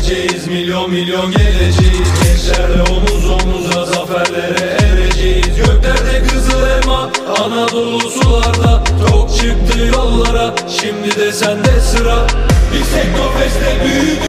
vereceğiz, milyon milyon geleceğiz. Gençlerle omuz omuza zaferlere ereceğiz. Göklerde kızıl elma, Anadolu sularda. Tok çıktı yollara, şimdi de sende sıra. Biz Teknofest'te büyük